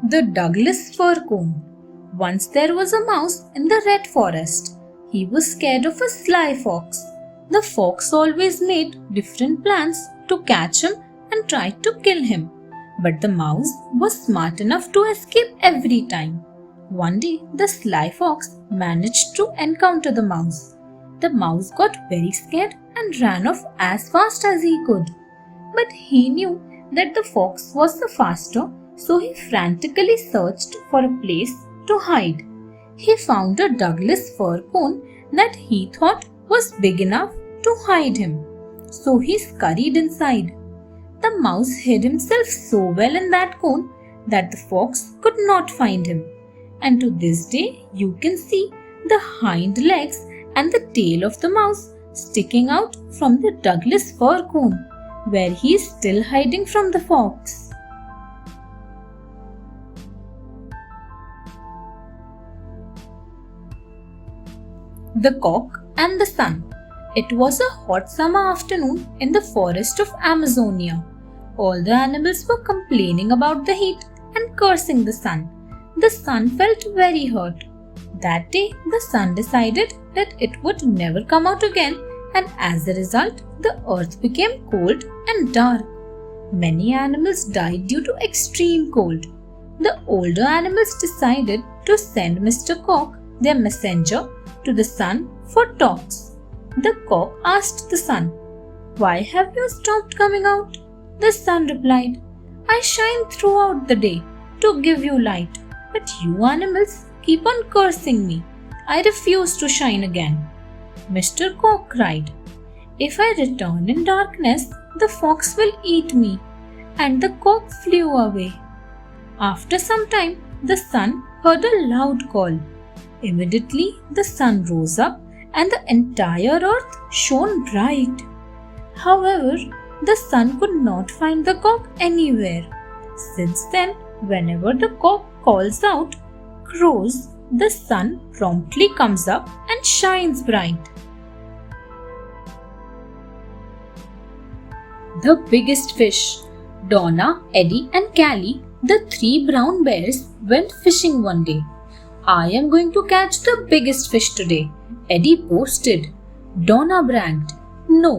The Douglas fir cone. Once there was a mouse in the red forest. He was scared of a sly fox. The fox always made different plans to catch him and tried to kill him. But the mouse was smart enough to escape every time. One day, the sly fox managed to encounter the mouse. The mouse got very scared and ran off as fast as he could. But he knew that the fox was the faster, so he frantically searched for a place to hide. He found a Douglas fir cone that he thought was big enough to hide him. So he scurried inside. The mouse hid himself so well in that cone that the fox could not find him. And to this day, you can see the hind legs and the tail of the mouse sticking out from the Douglas fir cone, where he is still hiding from the fox. The Cock and the Sun. It was a hot summer afternoon in the forest of Amazonia. All the animals were complaining about the heat and cursing the sun. The sun felt very hurt. That day, the sun decided that it would never come out again, and as a result, the earth became cold and dark. Many animals died due to extreme cold. The older animals decided to send Mr. Cock, their messenger, to the sun for talks. The cock asked the sun, "Why have you stopped coming out?" The sun replied, "I shine throughout the day to give you light, but you animals keep on cursing me. I refuse to shine again." Mr. Cock cried, "If I return in darkness, the fox will eat me." And the cock flew away. After some time, the sun heard a loud call. Immediately, the sun rose up and the entire earth shone bright. However, the sun could not find the cock anywhere. Since then, whenever the cock calls out, crows, the sun promptly comes up and shines bright. The biggest fish. Donna, Eddie and Callie, the three brown bears, went fishing one day. "I am going to catch the biggest fish today," Eddie boasted. Donna bragged, "No,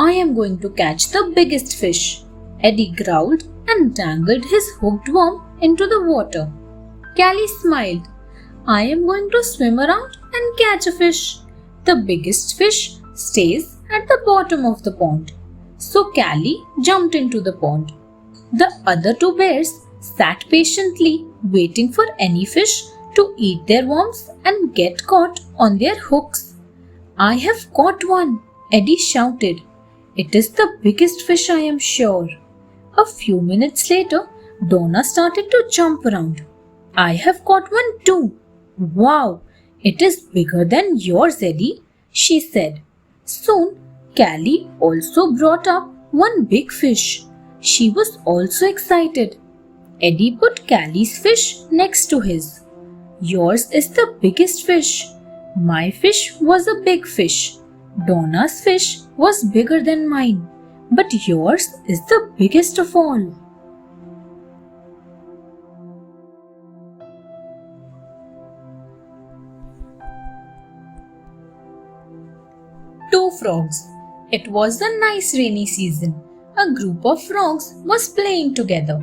I am going to catch the biggest fish." Eddie growled and dangled his hooked worm into the water. Callie smiled. "I am going to swim around and catch a fish. The biggest fish stays at the bottom of the pond." So Callie jumped into the pond. The other two bears sat patiently waiting for any fish to eat their worms and get caught on their hooks. "I have caught one," Eddie shouted. "It is the biggest fish, I am sure." A few minutes later, Donna started to jump around. "I have caught one too." "Wow, it is bigger than yours, Eddie," she said. Soon, Callie also brought up one big fish. She was also excited. Eddie put Callie's fish next to his. "Yours is the biggest fish. My fish was a big fish. Donna's fish was bigger than mine. But yours is the biggest of all." Two frogs. It was a nice rainy season. A group of frogs was playing together.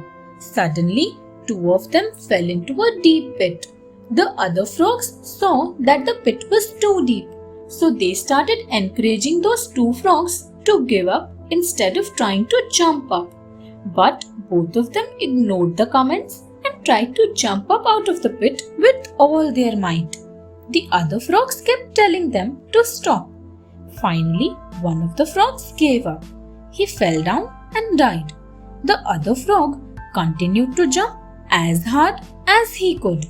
Suddenly, two of them fell into a deep pit. The other frogs saw that the pit was too deep, so they started encouraging those two frogs to give up instead of trying to jump up. But both of them ignored the comments and tried to jump up out of the pit with all their might. The other frogs kept telling them to stop. Finally, one of the frogs gave up. He fell down and died. The other frog continued to jump as hard as he could.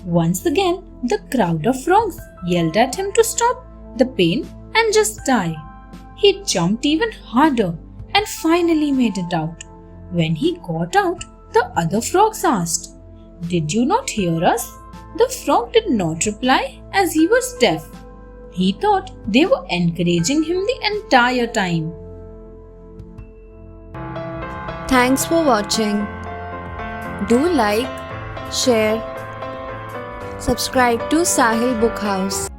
Once again, the crowd of frogs yelled at him to stop the pain and just die. He jumped even harder and finally made it out. When he got out, the other frogs asked, "Did you not hear us?" The frog did not reply as he was deaf. He thought they were encouraging him the entire time. Thanks for watching. Do like, share, subscribe to Sahil Book House.